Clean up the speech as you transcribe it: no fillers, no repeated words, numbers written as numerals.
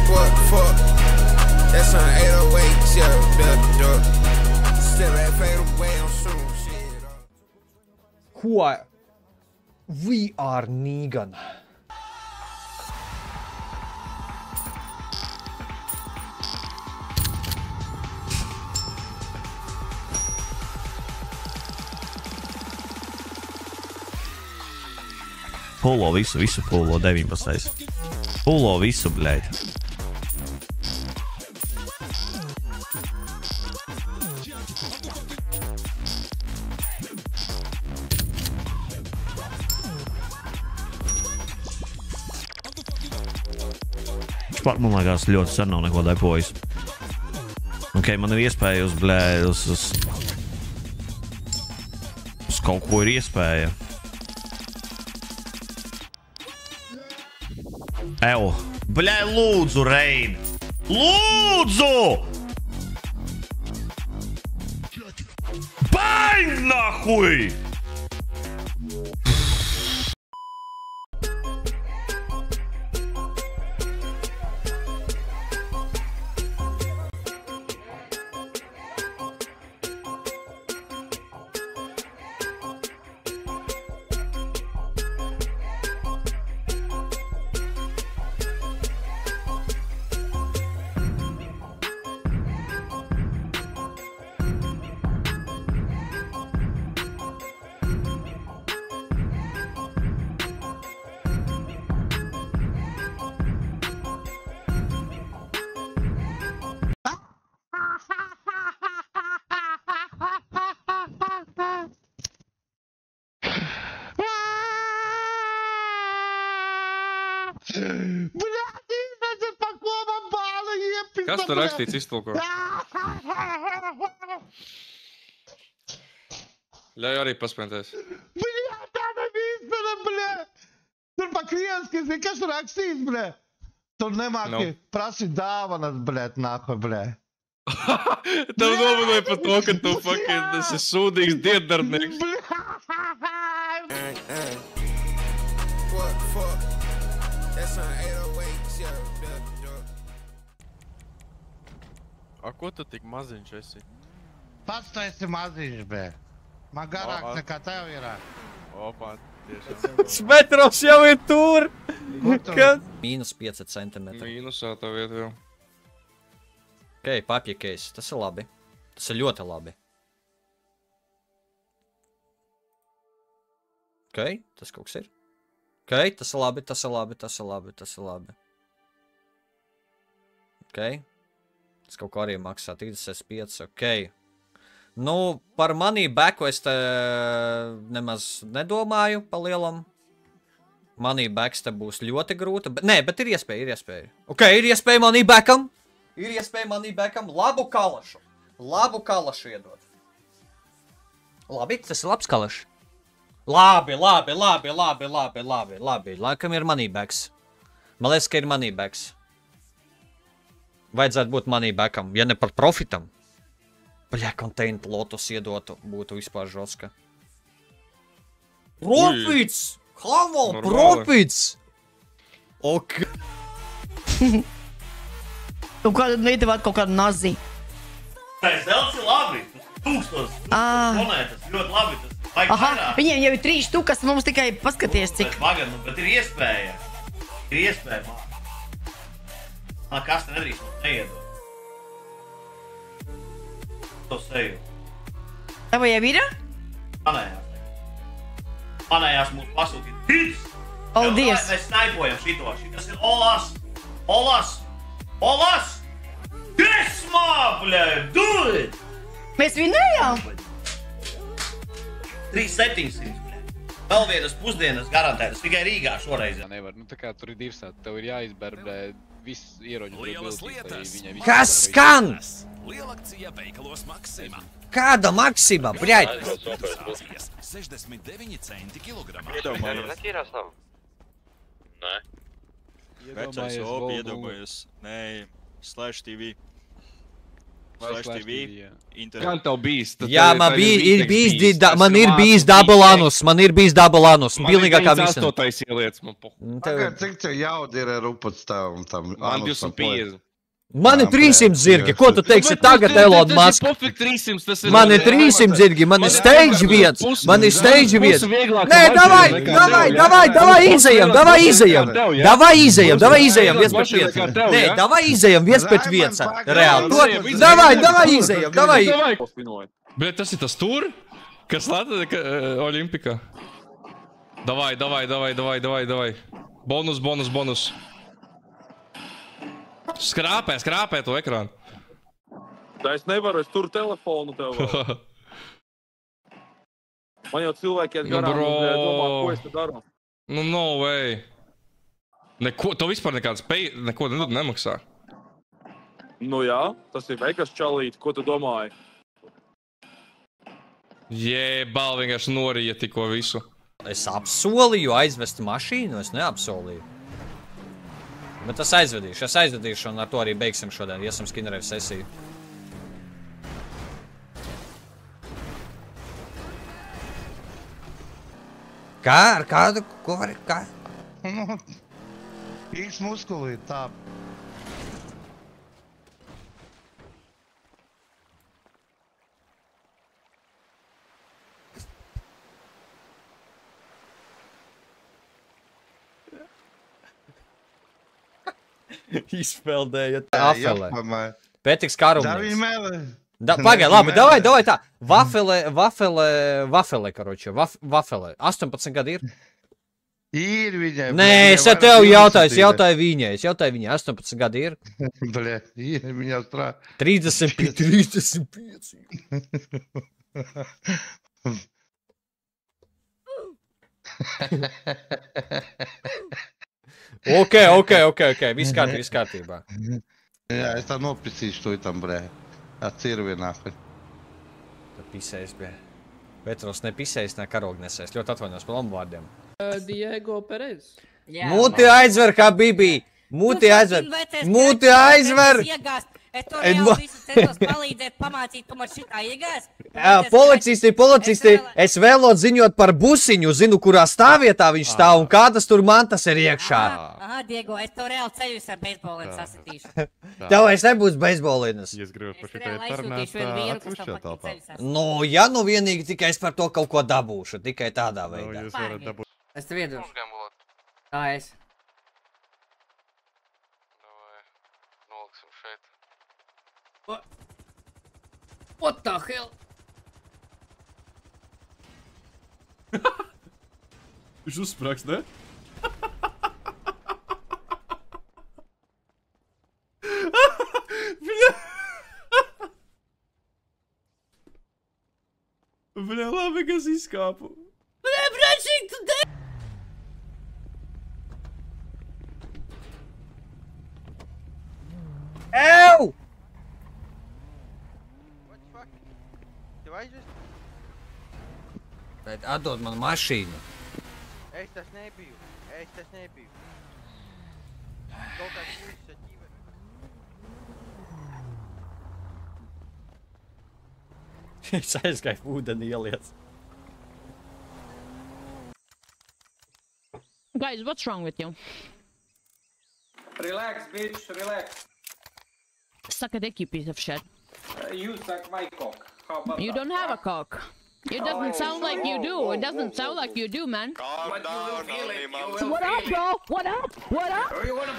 What the fuck? That's on 808, yeah. Still that fade away on soon shit. We are Negan. Polo visu polo 19. Polo visu, bļaļ. Pat, man liekas, ļoti sen nav neko depojis. Ok, man ir iespēja uz, bļaļ, uz kaut ko ir iespēja. Evo, bļai, lūdzu, Rein! Lūdzu! Baņ, nahuj! Kas tur rakstīts iztulko? Ļauj arī paspēnties. Bļā, tāda izpēra, bļā! Tur pa krievski, kas tur rakstīts, bļā? Tur nemāki prasīt dāvanas, bļā, nāko, bļā. Tev nominēja par to, ka tu fucking esi sūdīgs diendarbnieks. What the fuck? That's on 808, yeah. A, ko tu tik maziņš esi? Pats tu esi maziņš, bļā. Man garāks nekā tev ir. Opa, tiešām. Smetros jau ir tur! Mīnus 5 centimetri. Mīnusā tā vieta jau. Ok, papja case. Tas ir labi. Tas ir ļoti labi. Ok, tas kaut kas ir. Ok, tas ir labi, tas ir labi, tas ir labi, tas ir labi. Ok. Tas kaut ko arī maksā 35, ok. Nu, par money backu es te nemaz nedomāju pa lielam. Money backs te būs ļoti grūta, bet nē, bet ir iespēja, ir iespēja. Ok, ir iespēja money backam. Ir iespēja money backam. Labu kalašu. Labu kalašu iedot. Labi, tas ir labs kalašs. Labi. Laikam ir money backs. Man liekas, ka ir money backs. Vajadzētu būt money backam, ja ne par profitam. Bļā, contained lotus iedotu, būtu vispār žoska. Profits! Hamo, profits! Ok. Un kādu nedavāt kaut kādu nazi? Tas daudz ir labi. 1000 monētas, ļoti labi. Aha, viņiem jau ir 3 štukas, mums tikai paskaties, cik. Bet ir iespēja. Ir iespēja, man. Kas te nedrīkst mums neiedot? To seju. Tev jau ir? Manējās mūs pasūtīt. Hits! Paldies! Mēs snaipojam šito. Šitas ir Olas! Desmā, bļai! Do it! Mēs vinējām! 3700, bļai. Vēl vienas pusdienas garantētas, tikai Rīgā šoreiz. Nevar, nu tā kā tur ir divsāt, tev ir jāizber, bļai, viss ieroņu bildes. Kas skan? Kāda Maksima, bļaļ? 69 centi kilogramā. Netīrās nav? Nē. Vecais opi iedomājies. Nē, Slash TV. TV. Gan tev bijis? Jā, man ir bijis double anus. Man ir bijis double anus. Pilnīgākā visam. Man 98. ieliec, man pohu. Cik tev jaudi ir rupats tam? Man 250. Man ir 300 zirgi. Ko tu teiksi tagad, Elon Musk? Man ir 300 zirgi. Man ir stage vietas. Man ir stage vietas. Nē, davai izejam. Davai izejam viens pret vietas. Nē, davai izejam viens pret vietas. Reāli. Davai izejam. Bet tas ir tas tur, kas Latvijā Olimpikā. Davai. Bonus. Skrāpē to ekrānu. Tā es nevaru, es tur telefonu tev vēl. Man jau cilvēki iet garām un domā, ko es te daru. No way. Neko, to vispār neko nemaksā. Nu jā, tas ir Vegas čalīt, ko tu domāji? Bal vienkārši norīja tikko visu. Es apsolīju aizvest mašīnu, es neapsolīju. Bet es aizvedīšu, un ar to arī beigsim šodien, iesim Skinnerev sesiju. Kā? Ar kādu? Ko var? Kā? X muskulī, tā. Izpeldējot afelē. Pētiks karumnieks. Pagaid, labi, davai tā. Vafele, karoči. Vafele. 18 gadi ir? Ir viņai. Nē, es tev jautāju viņai. 18 gadi ir? Bļē, ir viņai strā. 35. Ok, viss kārtībā. Jā, es tā nopisīšu to tam, brē. Cirvienā. Tā pisējis, bē. Petros nepisējis, ne karognesējis. Ļoti atvainojos par lombvārdiem. Diego Perez. Muti aizver, kā Bibi. Muti aizver. Es to reāli visu centos palīdzēt, pamācīt, tu man šitā iegās. Policisti, es vēlot ziņot par busiņu, zinu, kurā stāvvietā viņš stāv un kādas tur mantas ir iekšā. Aha, Diego, es to reāli ceļus ar beisbolinu sasitīšu. Tev vairs nebūs beisbolinas. Es reāli aizsūtīšu vienu vīru, kas tam pakīt ceļus sasitīšu. Nu, ja nu vienīgi tikai es par to kaut ko dabūšu, tikai tādā veidā. Es tev iedošu. Tā es. What the hell? Viņš uzsprāks, ne? Bļa, labi, kas izkāpu. Bļa, bračīgi, tu te... Ew! Bet atdod man mašīnu. Es tas nebiju. Kaut kāds puisis ar ķīveri. Es aizgāju ūdeni ieliec. Guys, what's wrong with you? Relax, bitch, relax. Suck a dick, you piece of shit. You suck my cock. How about You don't have a cock. It doesn't sound like you do. It doesn't sound like you do, man. Calm down, What up, bro? What up? You wanna